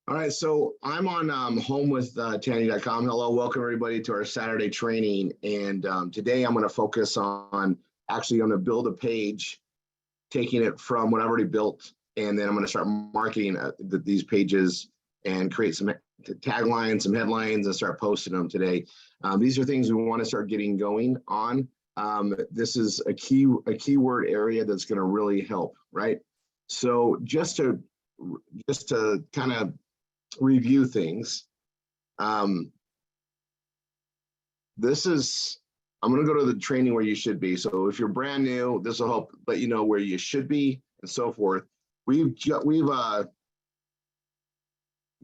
All right, so I'm on home with Tanny.com. Hello, welcome everybody to our Saturday training. And today I'm going to focus on actually going to build a page, taking it from what I've already built, and then I'm going to start marketing these pages and create some taglines, some headlines, and start posting them today. These are things we want to start getting going on. This is a keyword area that's going to really help, right? So just to kind of review things. I'm going to go to the training where you should be. So if you're brand new, this will help let you know where you should be and so forth. We've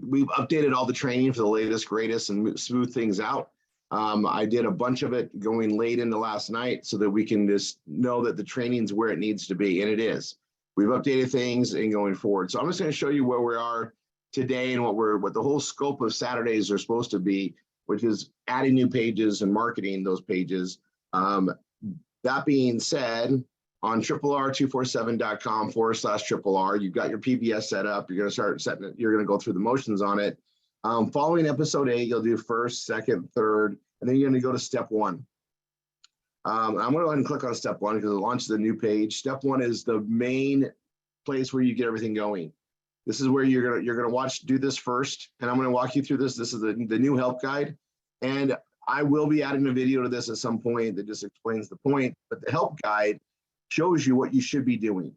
updated all the training for the latest, greatest, and smooth things out. I did a bunch of it going late into last night so that we can just know that the training's where it needs to be, and it is. We've updated things and going forward. So I'm just going to show you where we are today and what the whole scope of Saturdays are supposed to be, which is adding new pages and marketing those pages. That being said, on RRR247.com/RRR, you've got your PBS set up. You're going to start setting it. You're going to go through the motions on it. Following episode 8, you'll do first, second, third, and then you're going to go to step 1. I'm going to go ahead and click on step 1 because it launches a new page. Step 1 is the main place where you get everything going. This is where you're gonna do this first, and I'm gonna walk you through this. This is the new help guide, and I will be adding a video to this at some point that just explains the point. But the help guide shows you what you should be doing.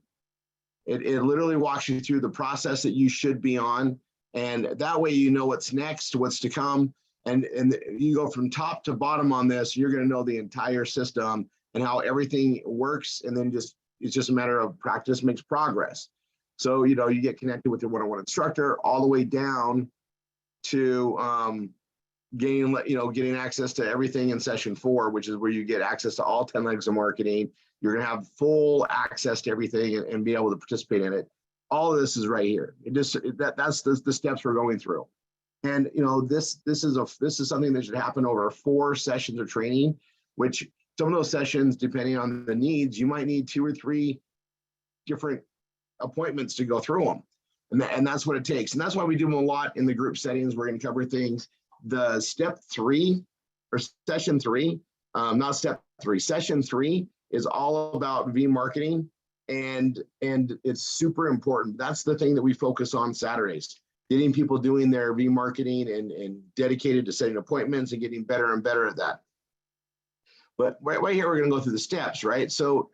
It literally walks you through the process that you should be on, and that way you know what's next, what's to come, and you go from top to bottom on this. You're gonna know the entire system and how everything works, and then it's just a matter of practice makes progress. So, you get connected with your one-on-one instructor all the way down to getting access to everything in session 4, which is where you get access to all 10 legs of marketing. You're going to have full access to everything and be able to participate in it. All of this is right here. That's the steps we're going through. And, this is something that should happen over 4 sessions of training, which some of those sessions, depending on the needs, you might need 2 or 3 different appointments to go through them, and that's what it takes. And that's why we do them a lot in the group settings. We're going to cover things. The step 3 or session 3, not step 3, session 3 is all about V marketing, and it's super important. That's the thing that we focus on Saturdays, getting people doing their V marketing and dedicated to setting appointments and getting better and better at that. But right here, we're going to go through the steps, right? So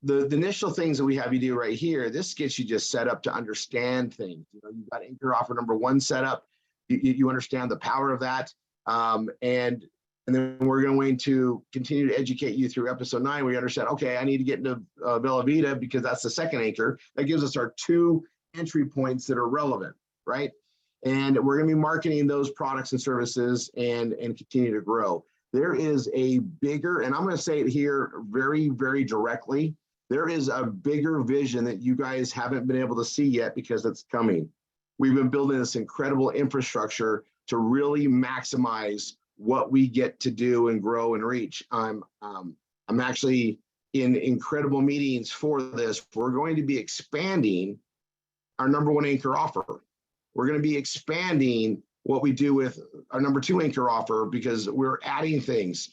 the initial things that we have you do right here, this gets you just set up to understand things. You've got anchor offer number 1 set up. You understand the power of that. And then we're going to continue to educate you through episode 9. We understand, okay, I need to get into Bella Vita because that's the second anchor. That gives us our 2 entry points that are relevant, right? And we're going to be marketing those products and services and continue to grow. There is a bigger, and I'm going to say it here very, very directly, there is a bigger vision that you guys haven't been able to see yet because it's coming. We've been building this incredible infrastructure to really maximize what we get to do and grow and reach. I'm actually in incredible meetings for this. We're going to be expanding our number 1 anchor offer. We're going to be expanding what we do with our number 2 anchor offer because we're adding things.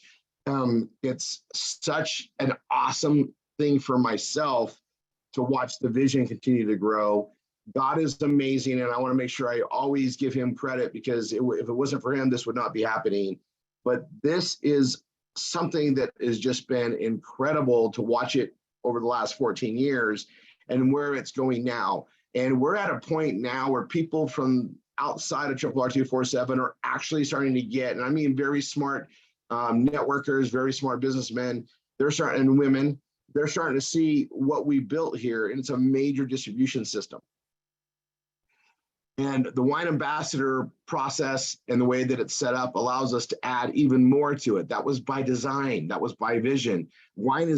It's such an awesome thing for myself to watch the vision continue to grow. God is amazing, and I want to make sure I always give him credit because if it wasn't for him, this would not be happening. But this is something that has just been incredible to watch it over the last 14 years and where it's going now. And we're at a point now where people from outside of RRR247 are actually starting to get, and I mean very smart networkers, very smart businessmen, and women, they're starting to see what we built here, and it's a major distribution system. And the wine ambassador process and the way that it's set up allows us to add even more to it. That was by design. That was by vision. Wine,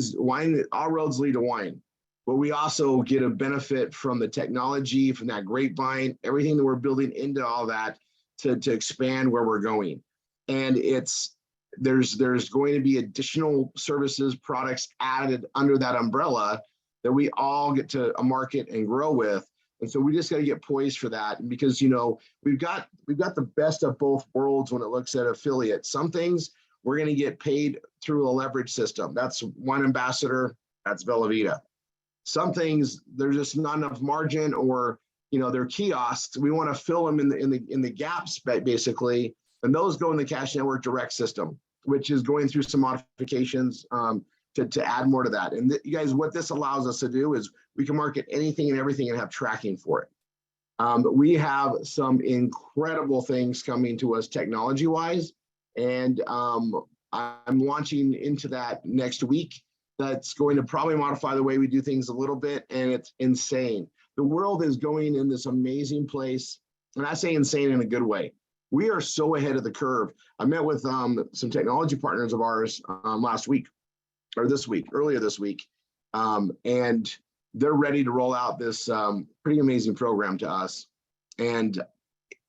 all roads lead to wine. But we also get a benefit from the technology, from that grapevine, everything that we're building into all that to expand where we're going. And there's going to be additional services, products added under that umbrella that we all get to market and grow with. And so we just got to get poised for that. Because, we've got the best of both worlds when it looks at affiliate. Some things we're going to get paid through a leverage system. That's one ambassador, that's Bella Vita. Some things there's just not enough margin, or they're kiosks. We want to fill them in the gaps basically, and those go in the Cash Network Direct system, which is going through some modifications to add more to that. And you guys, what this allows us to do is we can market anything and everything and have tracking for it. We have some incredible things coming to us technology-wise, and I'm launching into that next week. That's going to probably modify the way we do things a little bit, and it's insane. The world is going in this amazing place, and I say insane in a good way. We are so ahead of the curve. I met with some technology partners of ours last week, or earlier this week, and they're ready to roll out this pretty amazing program to us. And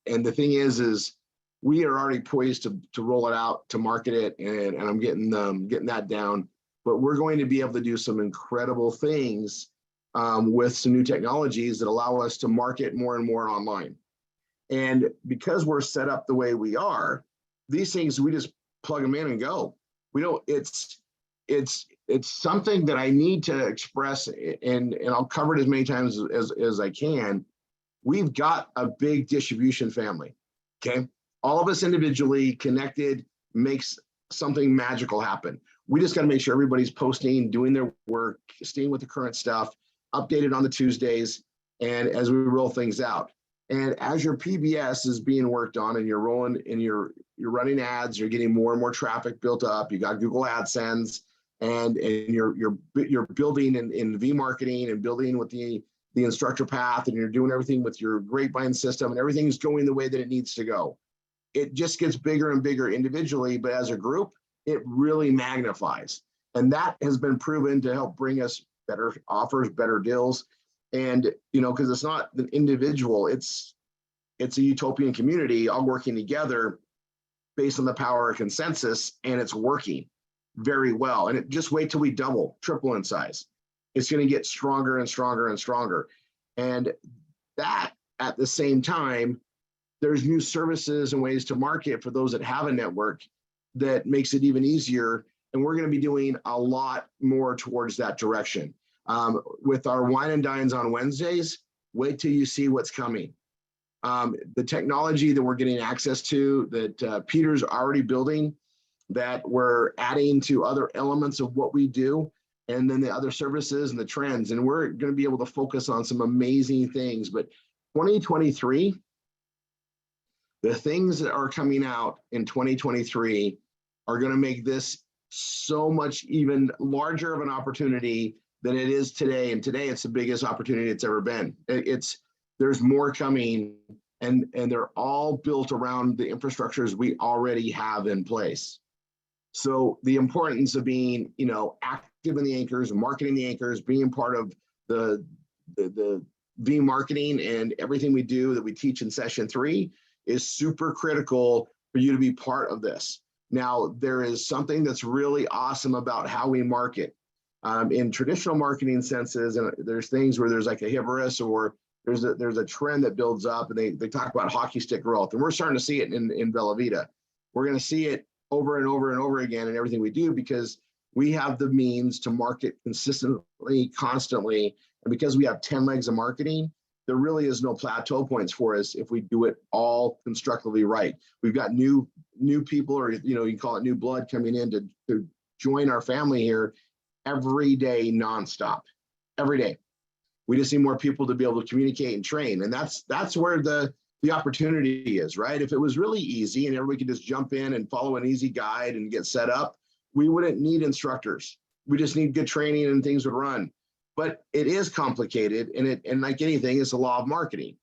the thing is we are already poised to roll it out, to market it, and I'm getting that down. But we're going to be able to do some incredible things with some new technologies that allow us to market more and more online. And because we're set up the way we are, these things, we just plug them in and go. We don't, it's something that I need to express, and I'll cover it as many times as I can. We've got a big distribution family, okay? All of us individually connected makes something magical happen. We just got to make sure everybody's posting, doing their work, staying with the current stuff, updated on the Tuesdays, and as we roll things out. And as your PBS is being worked on, and you're rolling, and you're running ads, you're getting more and more traffic built up. You got Google AdSense, and you're building in V marketing, and building with the instructor path, and you're doing everything with your grapevine system, and everything's going the way that it needs to go. It just gets bigger and bigger individually, but as a group, it really magnifies. And that has been proven to help bring us better offers, better deals. And, because it's not an individual, it's a utopian community all working together based on the power of consensus, and it's working very well. And just wait till we double, triple in size. It's going to get stronger and stronger and stronger. And that, at the same time, there's new services and ways to market for those that have a network that makes it even easier. And we're going to be doing a lot more towards that direction. With our wine and dines on Wednesdays, wait till you see what's coming. The technology that we're getting access to, that Peter's already building, that we're adding to other elements of what we do, and then the other services and the trends. And we're going to be able to focus on some amazing things. But 2023, the things that are coming out in 2023 are going to make this so much even larger of an opportunity than it is today. And today it's the biggest opportunity it's ever been. There's more coming, and they're all built around the infrastructures we already have in place. So the importance of being, active in the anchors, marketing the anchors, being part of the V marketing and everything we do that we teach in session 3 is super critical for you to be part of this. Now, there is something that's really awesome about how we market. In traditional marketing senses, and there's things where there's like a hubris, or there's a trend that builds up, and they talk about hockey stick growth, and we're starting to see it in Bella Vita. We're going to see it over and over and over again in everything we do, because we have the means to market consistently, constantly, and because we have 10 legs of marketing, there really is no plateau points for us if we do it all constructively right. We've got new people, or you can call it new blood, coming in to join our family here every day, nonstop, every day. We just need more people to be able to communicate and train. And that's where the opportunity is, right? If it was really easy and everybody could just jump in and follow an easy guide and get set up, we wouldn't need instructors. We just need good training and things would run. But it is complicated, and like anything, it's a law of marketing.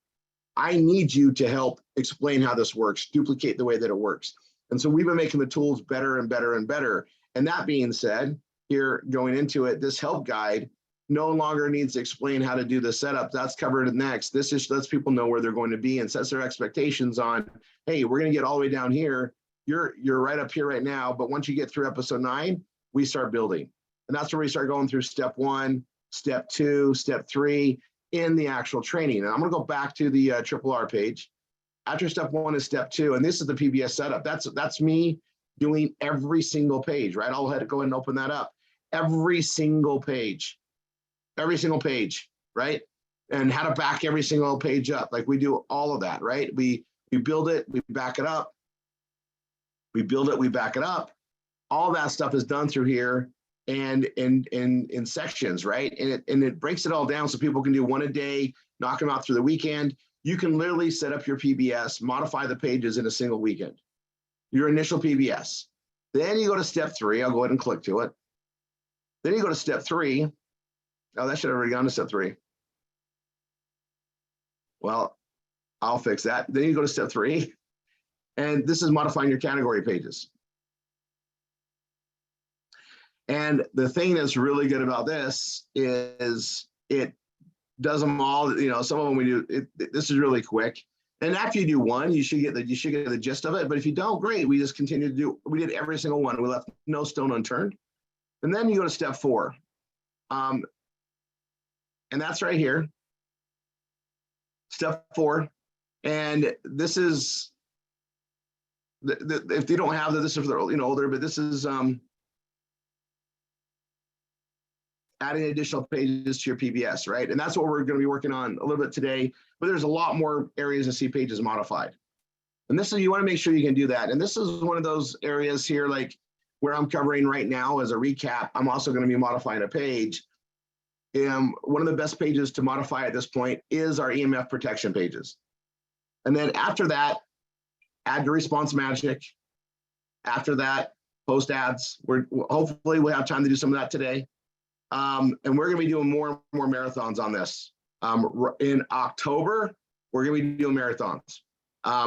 I need you to help explain how this works, duplicate the way that it works. And so we've been making the tools better and better and better. And that being said, here going into it, this help guide no longer needs to explain how to do the setup. That's covered next. This just lets people know where they're going to be and sets their expectations on, hey, we're going to get all the way down here. You're right up here right now. But once you get through episode 9, we start building. And that's where we start going through step 1, step 2, step 3. in the actual training. And I'm going to go back to the RRR page. After step 1 is step 2, and this is the PBS setup. That's me doing every single page, right? I'll go ahead and open that up. Every single page, right? And how to back every single page up. Like we do all of that, right? We build it, we back it up. We build it, we back it up. All that stuff is done through here and in sections, right? And it breaks it all down so people can do one a day, knock them out through the weekend. You can literally set up your PBS, modify the pages in a single weekend. Your initial PBS. Then you go to step 3. I'll go ahead and click to it. Then you go to step 3. Oh, that should have already gone to step 3. Well, I'll fix that. Then you go to step 3. And this is modifying your category pages. And the thing that's really good about this is it does them all. You know, some of them we do. This is really quick. And after you do one, you should get the gist of it. But if you don't, great. We just continue to do. We did every single one. We left no stone unturned. And then you go to step 4, and that's right here. Step 4, and this is if you don't have this is for the older, but this is adding additional pages to your PBS, right? And that's what we're going to be working on a little bit today, but there's a lot more areas to see pages modified. And this is, you want to make sure you can do that. And this is one of those areas here, like where I'm covering right now as a recap. I'm also going to be modifying a page. One of the best pages to modify at this point is our EMF protection pages. And then after that, add your response magic. After that, post ads. Hopefully we'll have time to do some of that today. And we're going to be doing more and more marathons on this. In October, we're going to be doing marathons.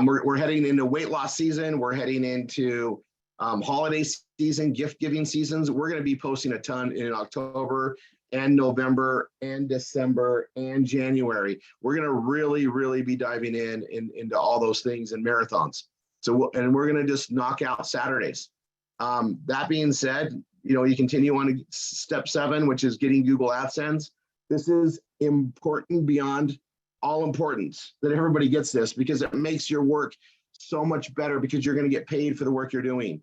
We're heading into weight loss season. We're heading into holiday season, gift giving seasons. We're going to be posting a ton in October and November and December and January. We're going to really be diving into all those things in marathons. So, and we're going to just knock out Saturdays. That being said, you continue on to step 7, which is getting Google AdSense. This is important beyond all importance that everybody gets this, because it makes your work so much better, because you're going to get paid for the work you're doing.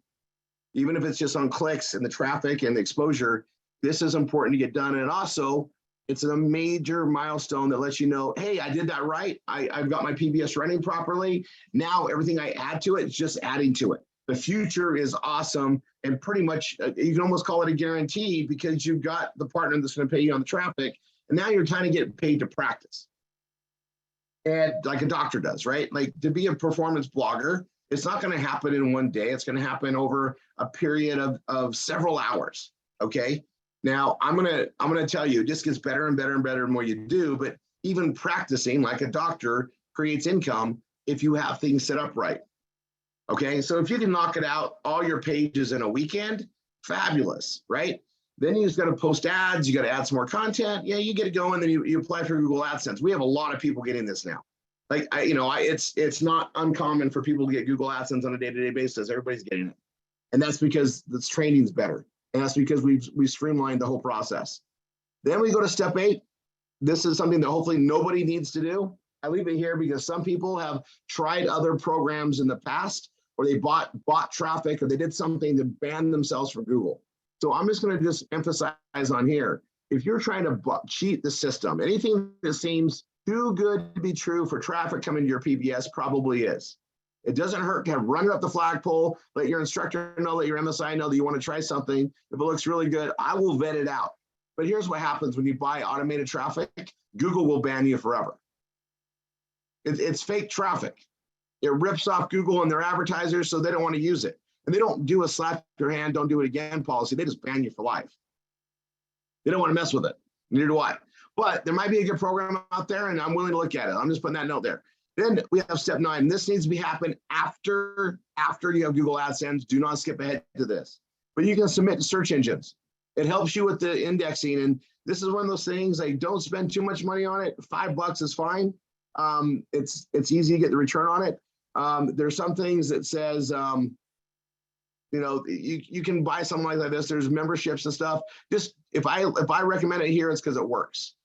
Even if it's just on clicks and the traffic and the exposure, this is important to get done. And also, it's a major milestone that lets you know, hey, I did that right. I've got my PBS running properly. Now everything I add to it is just adding to it. The future is awesome, and pretty much you can almost call it a guarantee, because you've got the partner that's going to pay you on the traffic, and now you're kind of getting paid to practice. And like a doctor does, right? Like, to be a performance blogger, it's not going to happen in one day. It's going to happen over a period of several hours. Okay. Now I'm gonna tell you, it just gets better and better and better the more you do. But even practicing like a doctor creates income if you have things set up right. Okay. So if you can knock it out, all your pages in a weekend, fabulous, right? Then you just got to post ads. You got to add some more content. Yeah, you get it going. Then you apply for Google AdSense. We have a lot of people getting this now. Like, it's not uncommon for people to get Google AdSense on a day-to-day basis. Everybody's getting it. And that's because this training's better. And that's because we've streamlined the whole process. Then we go to step 8. This is something that hopefully nobody needs to do. I leave it here because some people have tried other programs in the past, or they bought traffic, or they did something to ban themselves from Google. So I'm just going to just emphasize on here. If you're trying to cheat the system, anything that seems too good to be true for traffic coming to your PBS probably is. It doesn't hurt to run it up the flagpole, let your instructor know, let your MSI know that you want to try something. If it looks really good, I will vet it out. But here's what happens when you buy automated traffic. Google will ban you forever. It's fake traffic. It rips off Google and their advertisers, so they don't want to use it. And they don't do a slap your hand, don't do it again policy. They just ban you for life. They don't want to mess with it. Neither do I. But there might be a good program out there, and I'm willing to look at it. I'm just putting that note there. Then we have step 9. This needs to be happen after you have Google AdSense. Do not skip ahead to this. But you can submit to search engines. It helps you with the indexing. And this is one of those things, like, don't spend too much money on it. $5 is fine. It's easy to get the return on it. There's some things that says, you can buy something like this. There's memberships and stuff. Just if I recommend it here, it's because it works.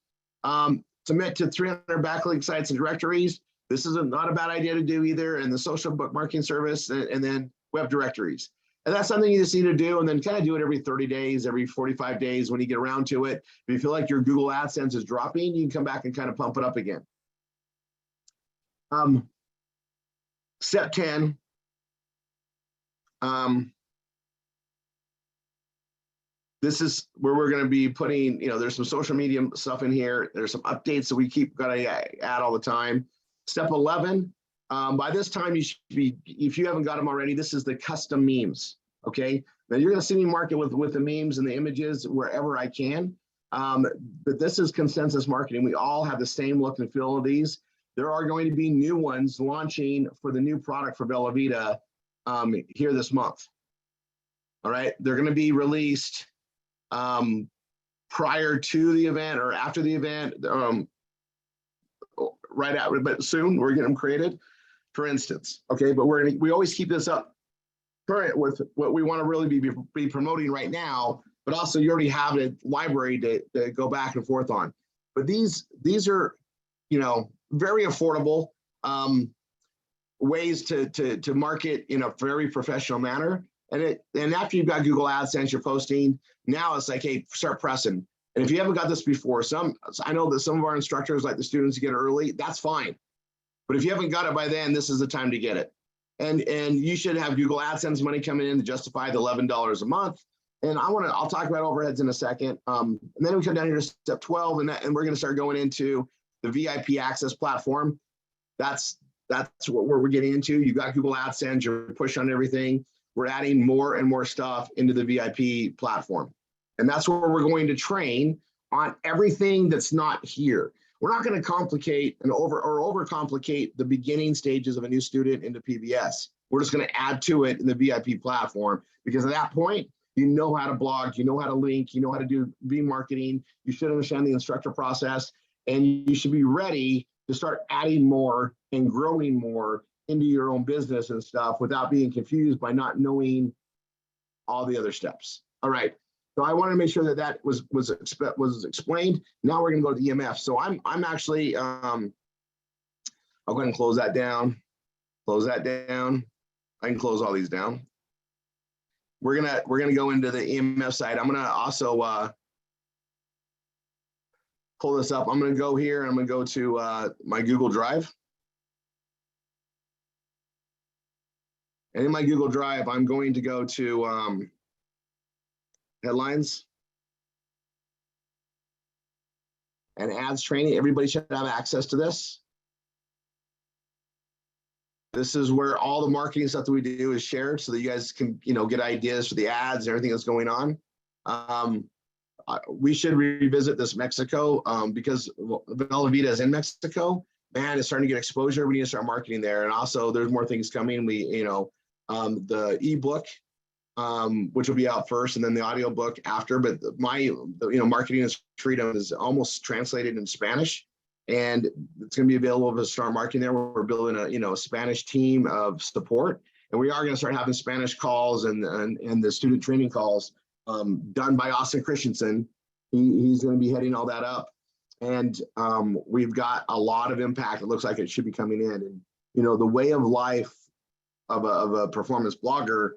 submit to 300 backlink sites and directories. This is not a bad idea to do either. And the social bookmarking service, and then web directories. And that's something you just need to do, and then kind of do it every 30 days, every 45 days when you get around to it. If you feel like your Google AdSense is dropping, you can come back and kind of pump it up again. Step 10. This is where we're going to be putting, there's some social media stuff in here. There's some updates that we got to add all the time. Step 11, by this time you should be, if you haven't got them already, this is the custom memes, okay? Now you're going to see me market with the memes and the images wherever I can, but this is consensus marketing. We all have the same look and feel of these. There are going to be new ones launching for the new product for Bella Vita here this month, all right? They're going to be released prior to the event or after the event, right after, but soon we're getting them created, for instance. Okay, but we always keep this up current with what we want to really be promoting right now, but also you already have a library to go back and forth on. But these are, very affordable ways to market in a very professional manner. And after you've got Google AdSense, you're posting, now it's like, hey, start pressing. And if you haven't got this before, I know that some of our instructors like the students to get it early, that's fine. But if you haven't got it by then, this is the time to get it. And you should have Google AdSense money coming in to justify the $11 a month. And I'll talk about overheads in a second. And then we come down here to step 12, and we're going to start going into the VIP access platform. That's what we're getting into. You got Google AdSense, you're pushing on everything. We're adding more and more stuff into the VIP platform. And that's where we're going to train on everything that's not here. We're not going to complicate and overcomplicate the beginning stages of a new student into PBS. We're just going to add to it in the VIP platform, because at that point, you know how to blog, you know how to link, you know how to do marketing, you should understand the instructor process, and you should be ready to start adding more and growing more into your own business and stuff without being confused by not knowing all the other steps. All right. So I wanted to make sure that was explained. Now we're going to go to the EMF. So I'm actually, I'll go ahead and close that down. Close that down. I can close all these down. We're gonna go into the EMF side. I'm gonna also pull this up. I'm gonna go here and I'm gonna go to my Google Drive. And in my Google Drive, I'm going to go to headlines and ads training. Everybody should have access to this. This is where all the marketing stuff that we do is shared, so that you guys can, get ideas for the ads and everything that's going on. We should revisit this Mexico because Bella Vita is in Mexico. Man, it's starting to get exposure. We need to start marketing there, and also there's more things coming. The ebook, which will be out first, and then the audio book after. But my, marketing is freedom is almost translated in Spanish. And it's going to be available to start marketing there. We're building a Spanish team of support, and we are going to start having Spanish calls and the student training calls done by Austin Christensen. He's going to be heading all that up, and we've got a lot of impact. It looks like it should be coming in, and the way of life of a performance blogger,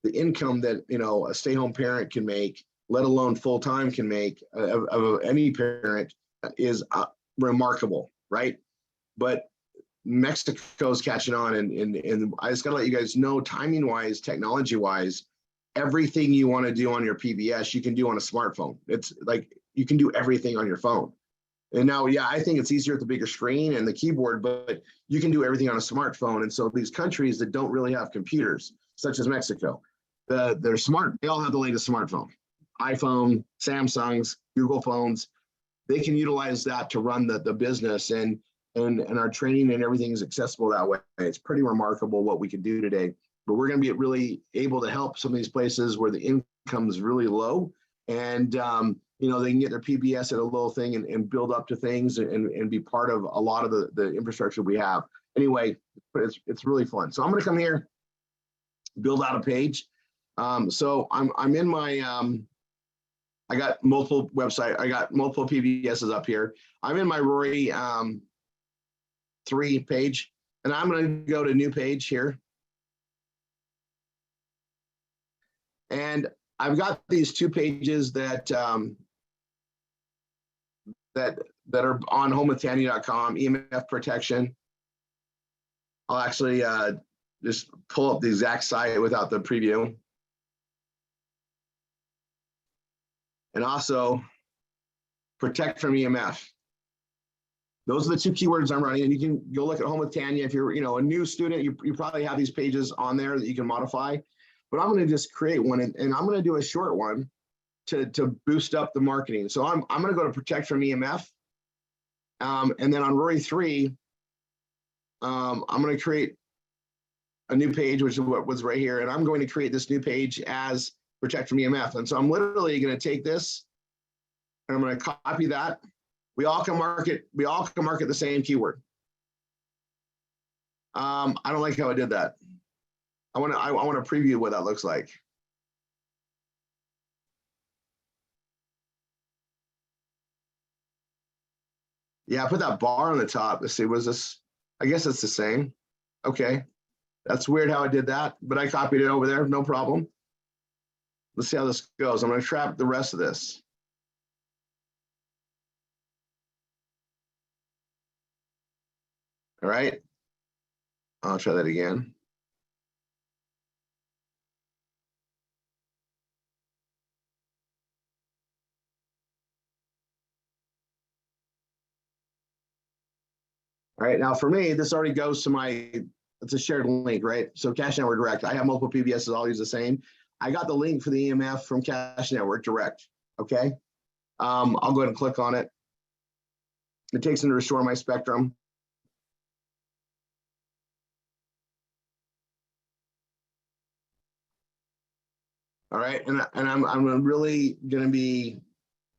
the income that a stay-home parent can make, let alone full-time can make, of any parent is remarkable, right? But Mexico's catching on, and I just gotta let you guys know, timing wise, technology wise, everything you want to do on your PBS you can do on a smartphone. It's like you can do everything on your phone. And now, yeah, I think it's easier with the bigger screen and the keyboard, but you can do everything on a smartphone. And so these countries that don't really have computers, such as Mexico, they're smart. They all have the latest smartphone, iPhone, Samsungs, Google phones. They can utilize that to run the business, and our training and everything is accessible that way. It's pretty remarkable what we can do today. But we're going to be really able to help some of these places where the income is really low, and they can get their PBS at a little thing and build up to things and be part of a lot of the infrastructure we have. Anyway, it's really fun. So I'm going to come here, build out a page. So I'm in my I got multiple PBSs up here. I'm in my Rory 3 page, and I'm going to go to new page here. And I've got these 2 pages that that are on homewithtanya.com, EMF protection. I'll actually just pull up the exact site without the preview. And also protect from EMF. Those are the 2 keywords I'm running, and you can go look at Home with Tanya. If you're a new student, you probably have these pages on there that you can modify. But I'm going to just create one, and I'm going to do a short one to boost up the marketing. So I'm going to go to protect from EMF, and then on Rory 3, I'm going to create a new page, which is what was right here, and I'm going to create this new page as protect from EMF. And so I'm literally going to take this, and I'm going to copy that. We all can market the same keyword. I don't like how I did that. I want to preview what that looks like. Yeah, I put that bar on the top. Let's see, was this? I guess it's the same. Okay, that's weird how I did that, but I copied it over there, no problem. Let's see how this goes. I'm going to trap the rest of this. All right, I'll try that again. All right, now for me, this already goes to it's a shared link, right? So Cash Network Direct, I have multiple PBSs, all use the same. I got the link for the EMF from Cash Network Direct, okay? I'll go ahead and click on it. It takes me to restore my spectrum. All right, and I'm really gonna be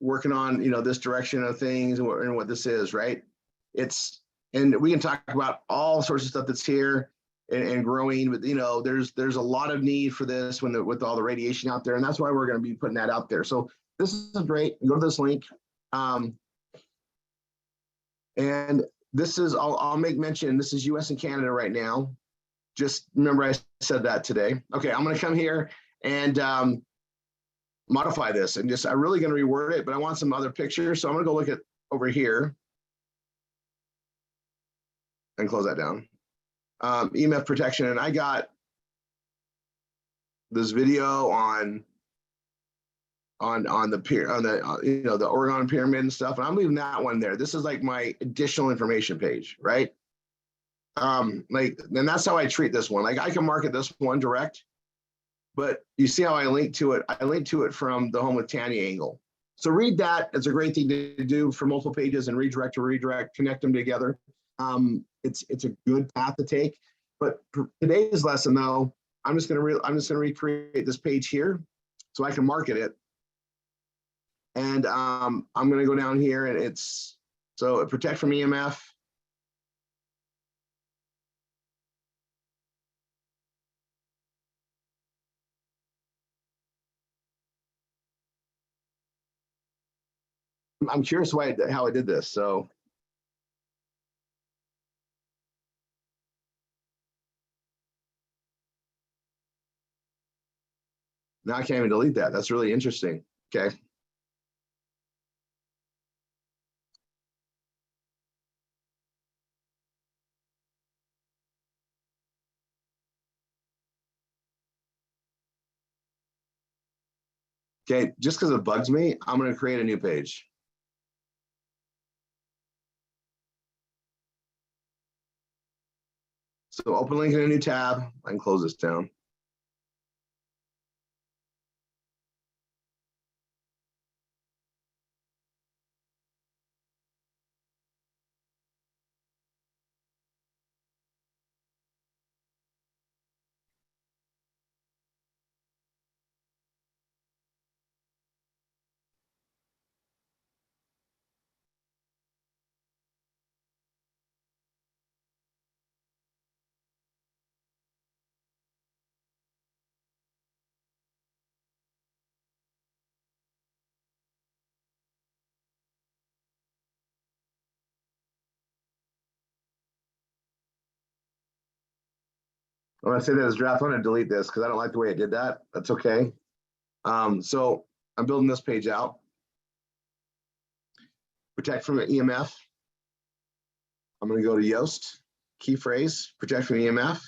working on this direction of things and what this is, right? And we can talk about all sorts of stuff that's here and growing, but there's a lot of need for this with all the radiation out there, and that's why we're going to be putting that out there. So this is great. Go to this link, and this is I'll make mention. This is U.S. and Canada right now. Just remember I said that today. Okay, I'm going to come here and modify this, and I'm really going to reword it, but I want some other pictures, so I'm going to go look at over here and close that down. EMF protection, and I got this video on the Oregon pyramid and stuff, and I'm leaving that one there. This is like my additional information page, right? And that's how I treat this one. Like I can market this one direct, but you see how I link to it. I link to it from the Home with Tanya angle. So read that. It's a great thing to do for multiple pages and redirect, connect them together. It's a good path to take. But for today's lesson, though, I'm just gonna recreate this page here so I can market it. And I'm gonna go down here, and protect from EMF. I'm curious how I did this. So now I can't even delete that. That's really interesting. Okay. Okay, just because it bugs me, I'm going to create a new page. So open link in a new tab. I can close this down. I'm going to say that as draft. I'm going to delete this because I don't like the way it did that. That's okay. So I'm building this page out. Protect from EMF. I'm going to go to Yoast, key phrase, protect from EMF.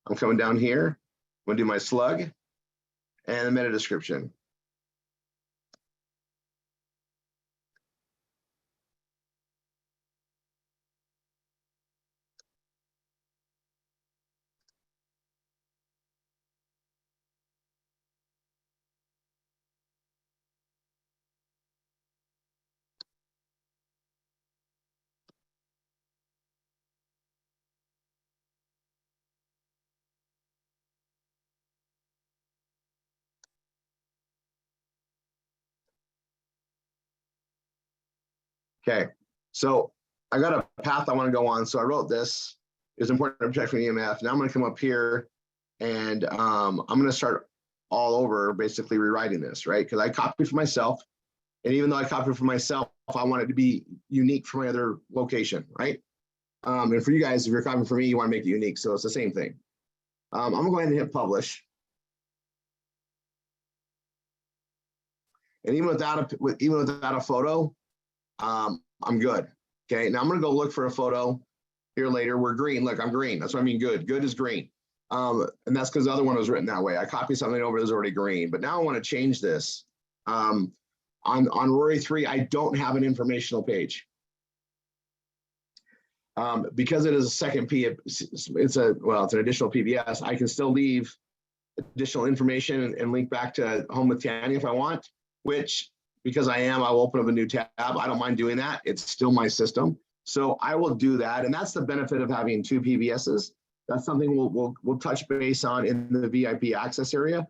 I'm coming down here. I'm going to do my slug and a meta description. Okay, so I got a path I want to go on. So I wrote this. It's important to protect from EMF. Now I'm going to come up here and I'm going to start all over, basically rewriting this, right? Because I copied for myself. And even though I copied for myself, I want it to be unique for my other location, right? And for you guys, if you're copying for me, you want to make it unique. So it's the same thing. I'm going to go ahead and hit publish. And even without a photo, I'm good. Okay, now I'm going to go look for a photo here later. We're green. Look, I'm green. That's what I mean. Good. Good is green. And that's because the other one was written that way. I copied something over that's already green, but now I want to change this. On Rory 3, I don't have an informational page. Because it is a second it's an additional PBS. I can still leave additional information and link back to Home with Tanya if I want, which because I'll open up a new tab. I don't mind doing that. It's still my system. So I will do that. And that's the benefit of having two PBSs. That's something we'll touch base on in the VIP access area.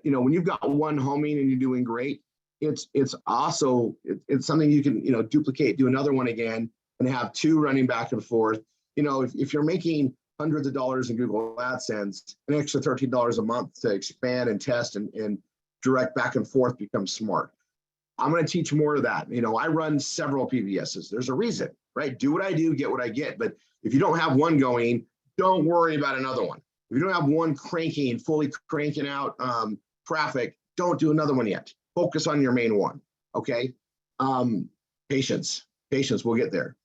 When you've got one homing and you're doing great, it's also something you can duplicate, do another one again, and have two running back and forth. If you're making hundreds of dollars in Google AdSense, an extra $13 a month to expand and test and direct back and forth becomes smart. I'm going to teach more of that. I run several PBSs. There's a reason, right? Do what I do, get what I get. But if you don't have one going, don't worry about another one. If you don't have one fully cranking out traffic, don't do another one yet. Focus on your main one, okay? Patience, we'll get there.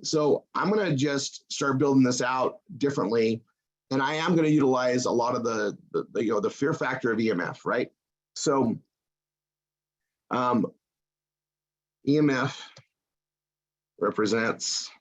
So I'm going to just start building this out differently. And I am going to utilize a lot of the fear factor of EMF, right? So EMF represents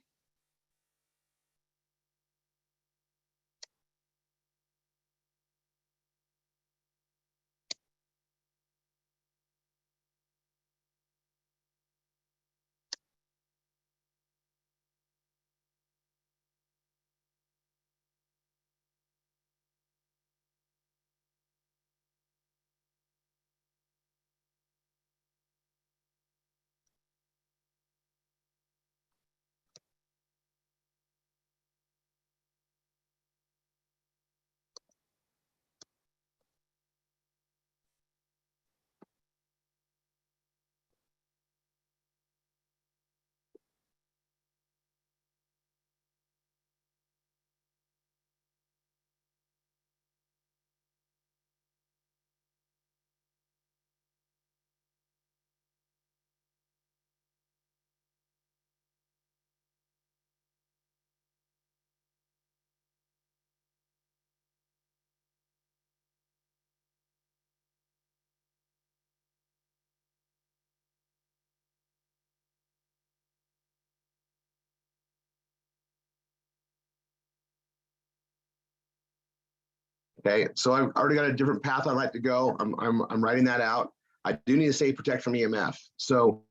okay. So I've already got a different path I'd like to go. I'm writing that out. I do need to say protect from EMF. So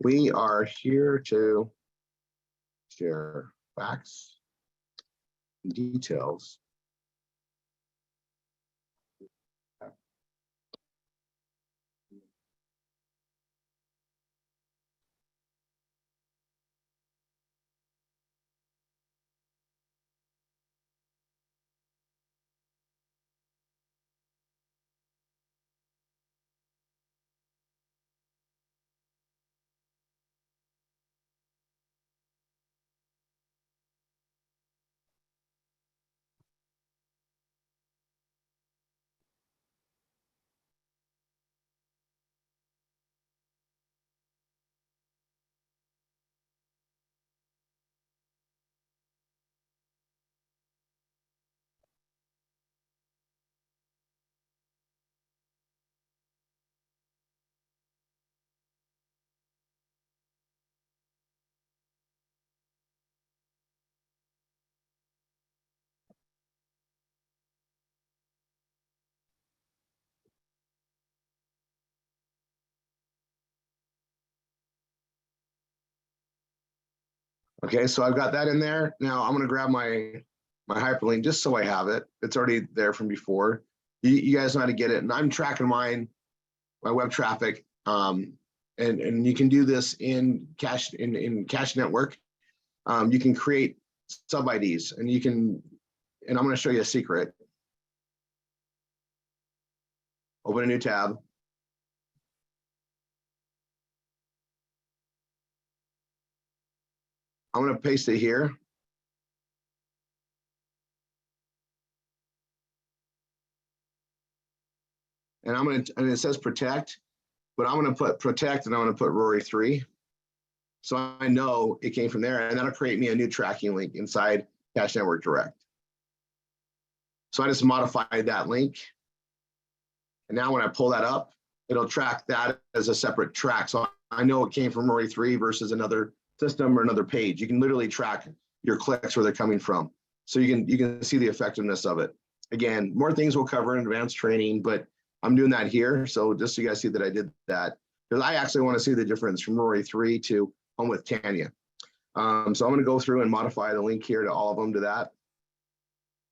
we are here to share facts and details. Okay, so I've got that in there. Now I'm going to grab my hyperlink just so I have it. It's already there from before. You guys know how to get it, and I'm tracking my web traffic. And you can do this in Cache Network. You can create sub IDs, and I'm going to show you a secret. Open a new tab. I'm going to paste it here. And it says protect, but I'm going to put protect, and I'm going to put Rory 3. So I know it came from there, and that'll create me a new tracking link inside Cache Network Direct. So I just modified that link. And now when I pull that up, it'll track that as a separate track. So I know it came from Rory 3 versus another system or another page. You can literally track your clicks where they're coming from. So you can see the effectiveness of it. Again, more things we'll cover in advanced training, but I'm doing that here. So just so you guys see that I did that, because I actually want to see the difference from Rory 3 to Home with Tanya. So I'm going to go through and modify the link here to all of them to that.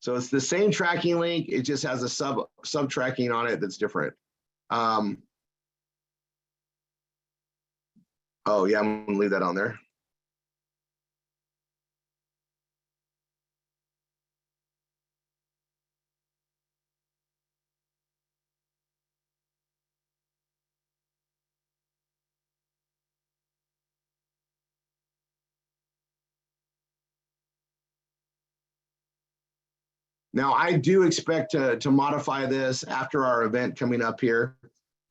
So it's the same tracking link. It just has a sub tracking on it that's different. Oh yeah, I'm going to leave that on there. Now, I do expect to modify this after our event coming up here.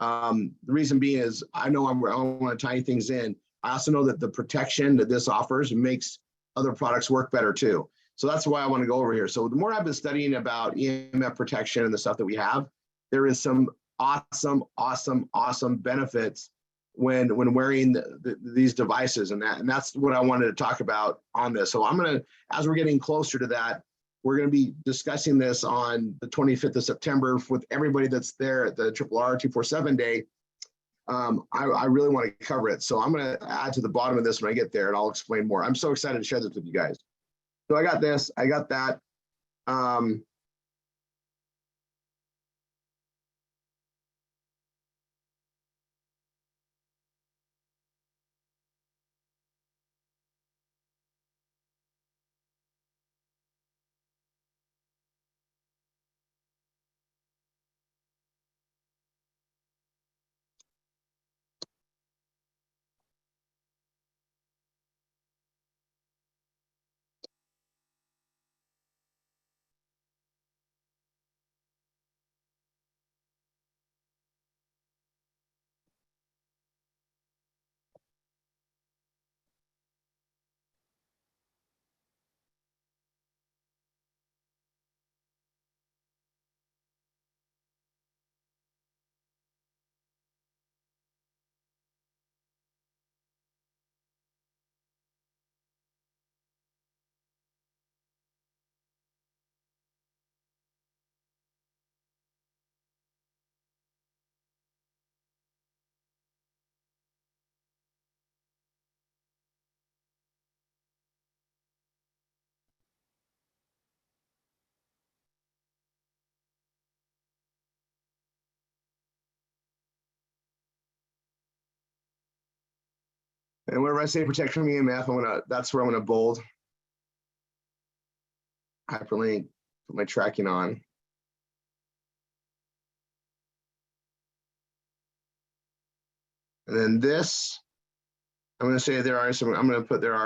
The reason being is I know I want to tie things in. I also know that the protection that this offers makes other products work better too. So that's why I want to go over here. So the more I've been studying about EMF protection and the stuff that we have, there is some awesome benefits when wearing these devices, and that's what I wanted to talk about on this. So I'm going to, as we're getting closer to that, we're going to be discussing this on the 25th of September with everybody that's there at the RRR247 day. I really want to cover it. So I'm going to add to the bottom of this when I get there, and I'll explain more. I'm so excited to share this with you guys. So I got this, I got that. And whenever I say protect from EMF, that's where I'm gonna bold, hyperlink, put my tracking on. And then this, I'm gonna say there are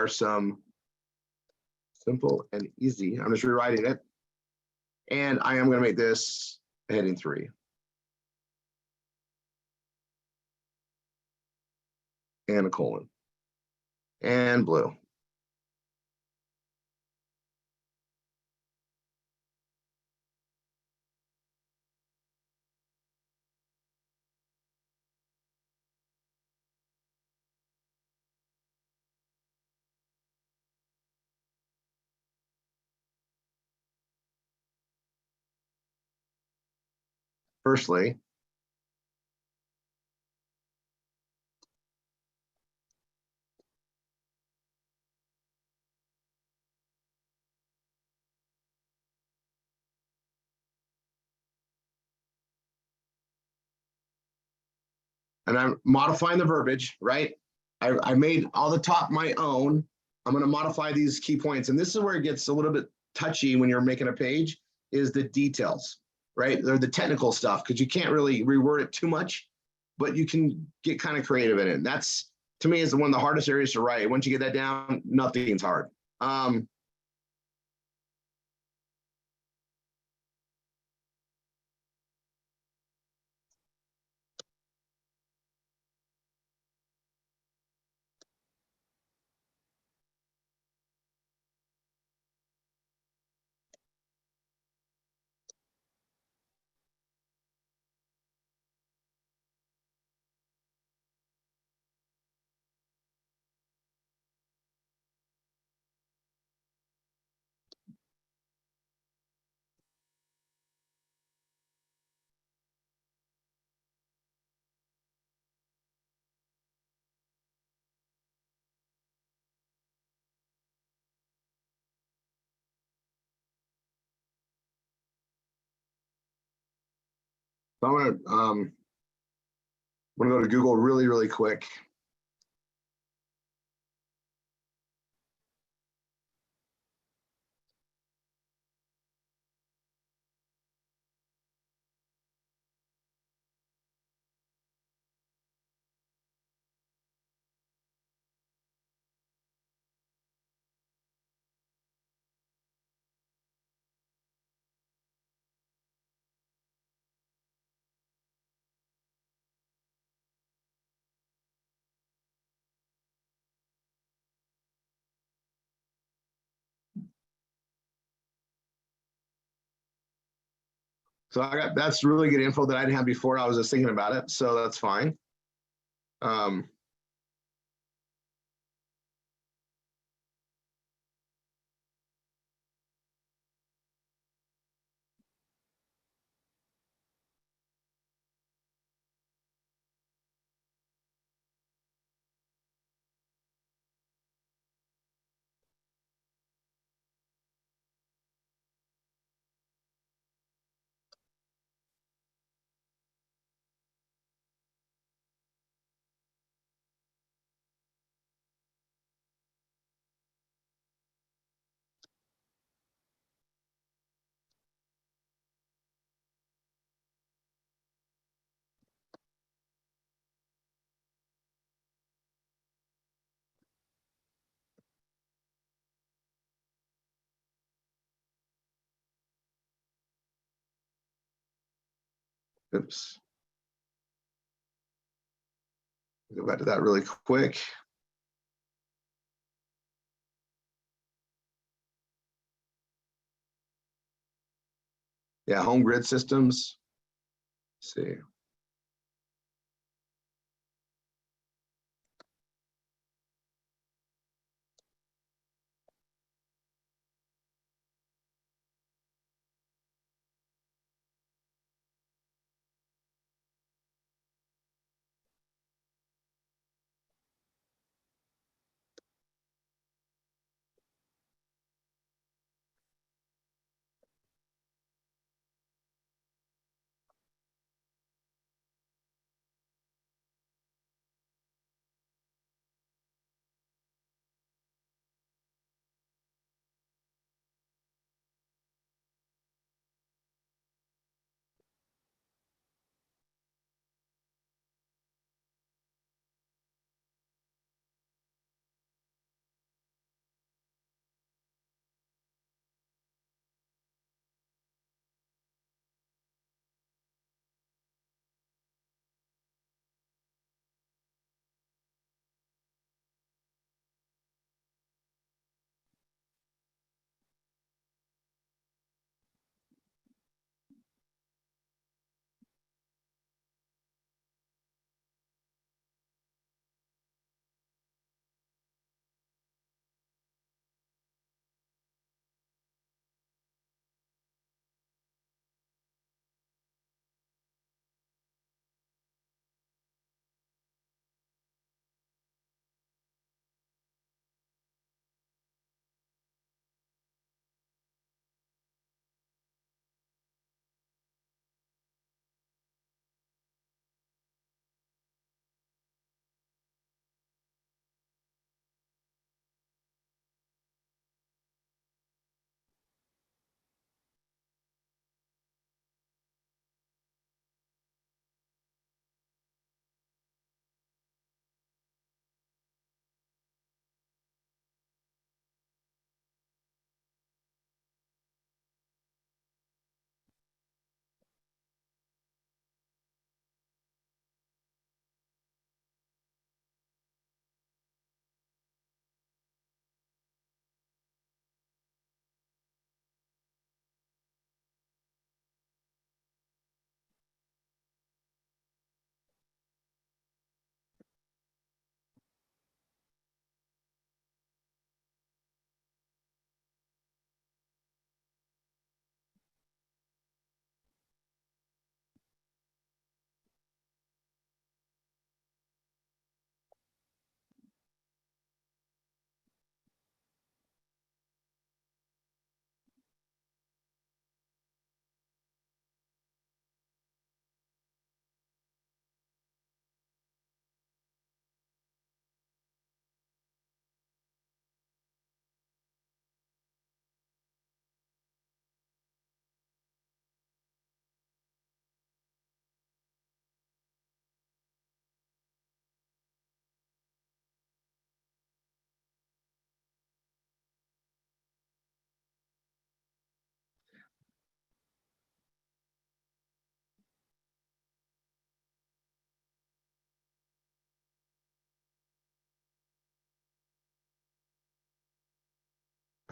some simple and easy. I'm just rewriting it. And I am gonna make this heading 3. And a colon. And blue. Firstly, and I'm modifying the verbiage, right? I made all the top my own. I'm going to modify these key points. And this is where it gets a little bit touchy when you're making a page, is the details, right? They're the technical stuff, because you can't really reword it too much, but you can get kind of creative in it. And that's, to me, is one of the hardest areas to write. Once you get that down, nothing's hard. So I'm gonna go to Google really, really quick. So that's really good info that I didn't have before. I was just thinking about it, so that's fine. Oops. Go back to that really quick. Yeah, home grid systems. Let's see.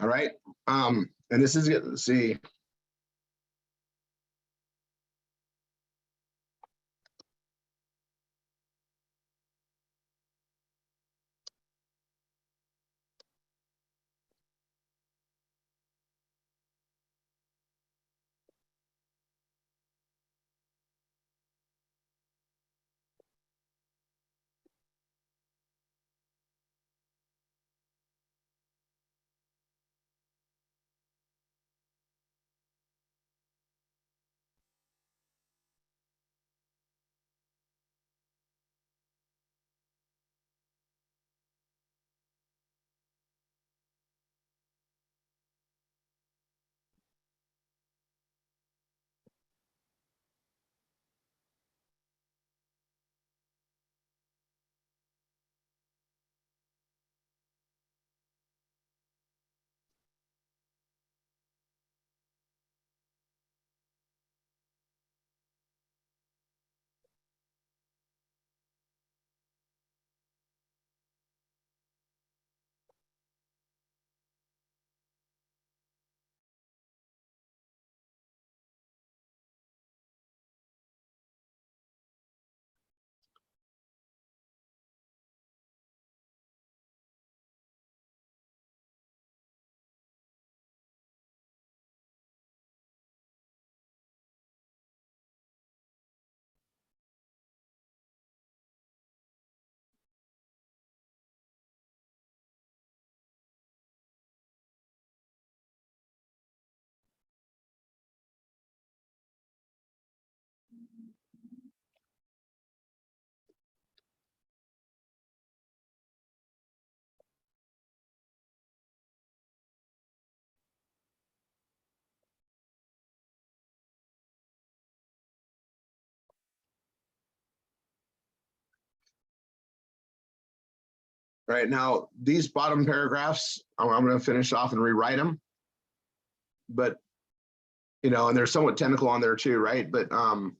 All right. And this is good. Let's see. All right. Now, these bottom paragraphs, I'm going to finish off and rewrite them. But, and they're somewhat technical on there too, right? But I'm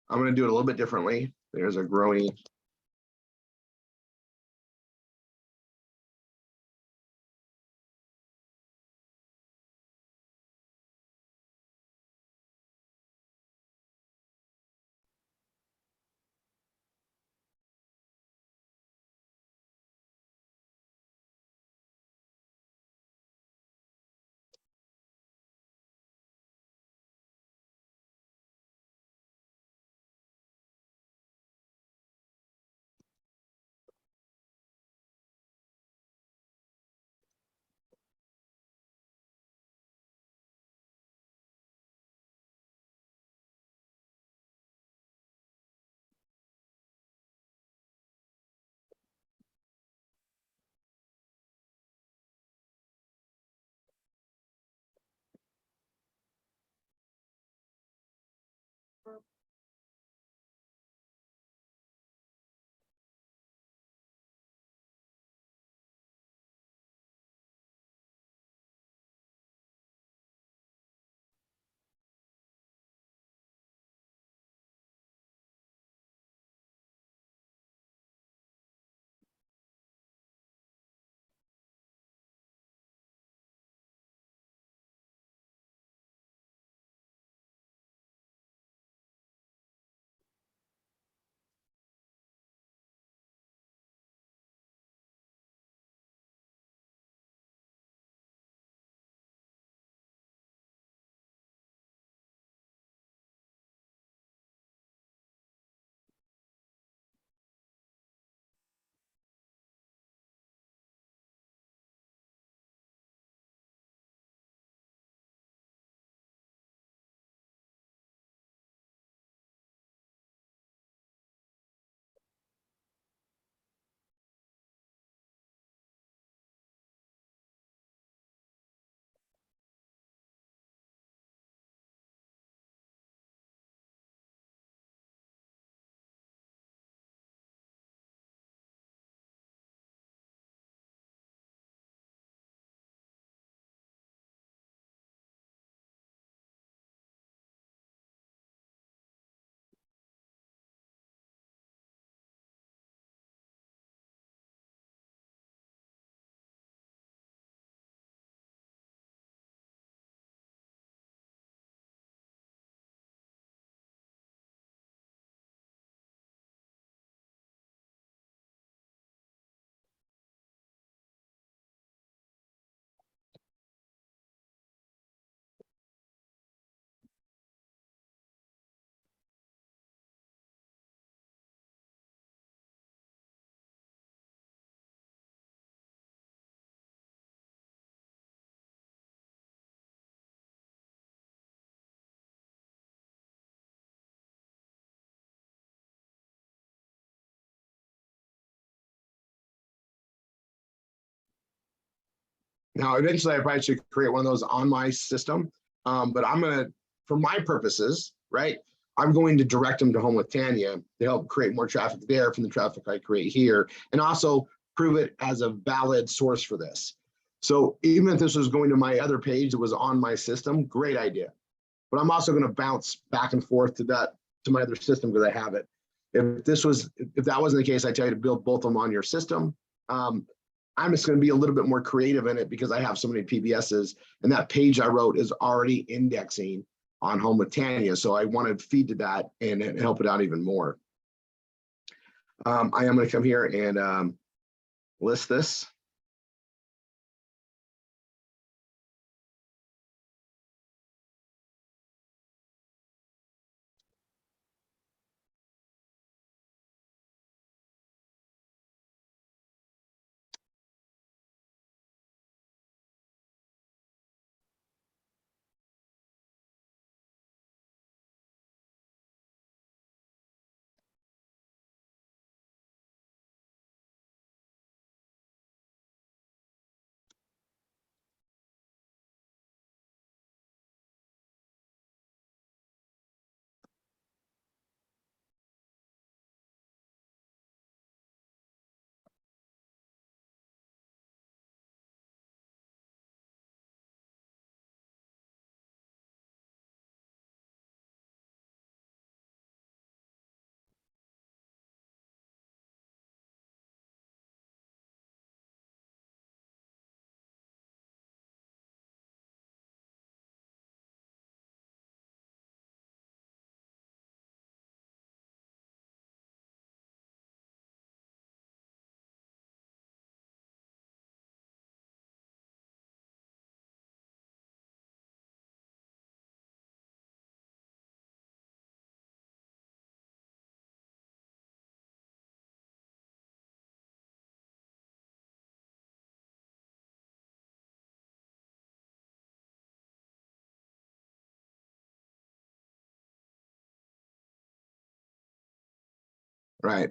going to do it a little bit differently. There's a growing. Now, eventually, I probably should create one of those on my system, but I'm going to, for my purposes, right, I'm going to direct them to Home with Tanya to help create more traffic there from the traffic I create here, and also prove it as a valid source for this. So even if this was going to my other page that was on my system, great idea. But I'm also going to bounce back and forth to my other system because I have it. If that wasn't the case, I tell you to build both of them on your system. I'm just going to be a little bit more creative in it because I have so many PBSs, and that page I wrote is already indexing on Home with Tanya. So I want to feed to that and help it out even more. I am going to come here and list this. Right.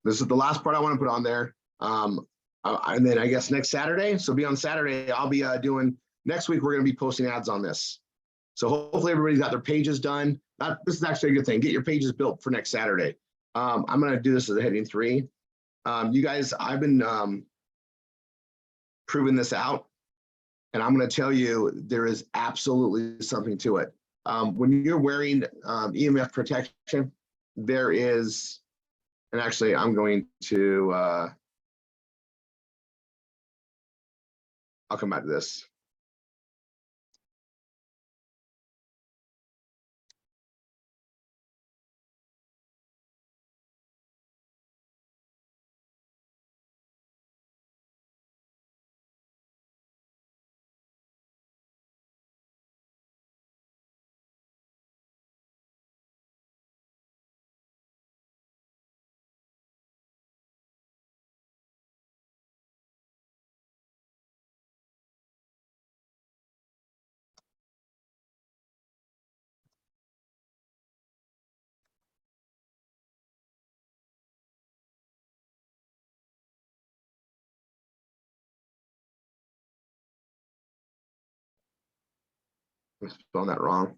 This is the last part I want to put on there. And then I guess next Saturday, so be on Saturday, I'll be doing, next week, we're going to be posting ads on this. So hopefully everybody's got their pages done. This is actually a good thing. Get your pages built for next Saturday. I'm going to do this as a heading 3. You guys, I've been proving this out, and I'm going to tell you there is absolutely something to it. When you're wearing EMF protection, there is, and actually I'm going to, I'll come back to this. I'm spelling that wrong.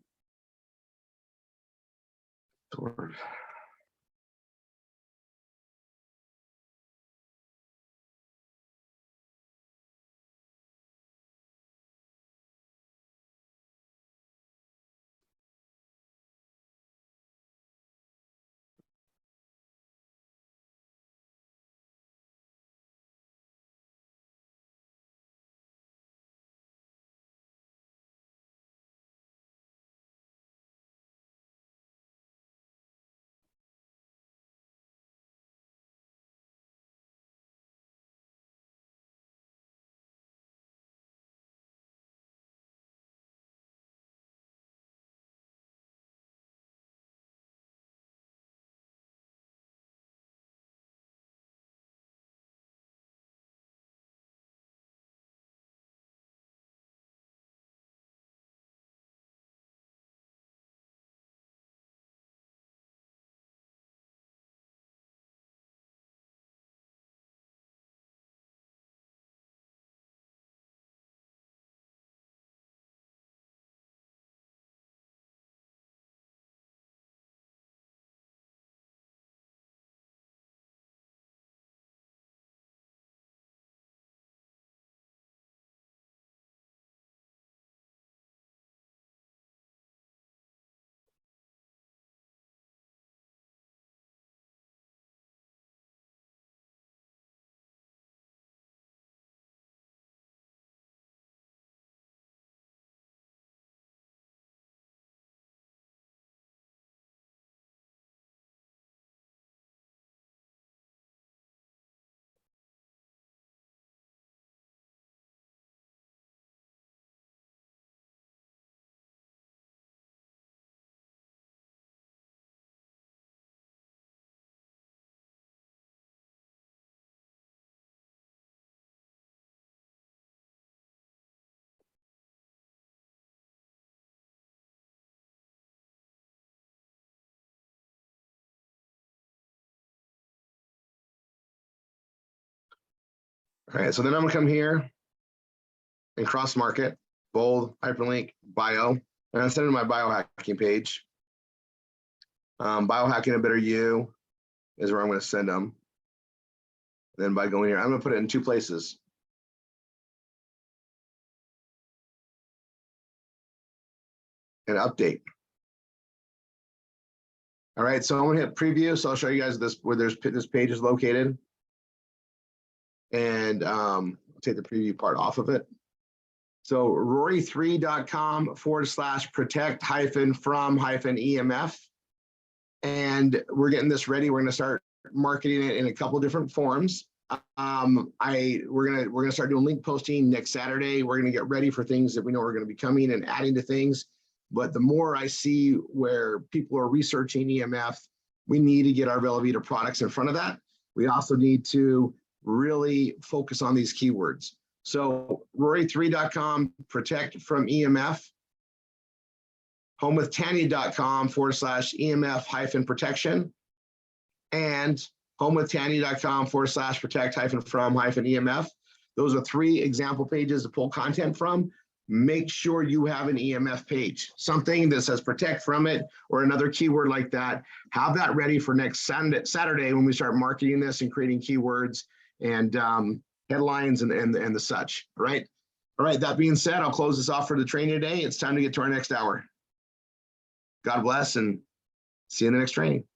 All right, so then I'm gonna come here and cross market, bold, hyperlink, bio, and I'm sending my biohacking page. Biohacking a better you is where I'm gonna send them. Then by going here, I'm gonna put it in 2 places. And update. All right, so I'm gonna hit preview. So I'll show you guys this where this page is located. And take the preview part off of it. So rory3.com/protect-from-EMF. And we're getting this ready. We're gonna start marketing it in a couple different forms. We're gonna start doing link posting next Saturday. We're gonna get ready for things that we know are gonna be coming and adding to things. But the more I see where people are researching EMF, we need to get our Velveeta products in front of that. We also need to really focus on these keywords. So rory3.com, protect from EMF, homewithtanya.com/EMF-protection, and homewithtanya.com/protect-from-EMF. Those are 3 example pages to pull content from. Make sure you have an EMF page, something that says protect from it or another keyword like that. Have that ready for next Saturday when we start marketing this and creating keywords and headlines and the such. All right. All right. That being said, I'll close this off for the training today. It's time to get to our next hour. God bless and see you in the next training.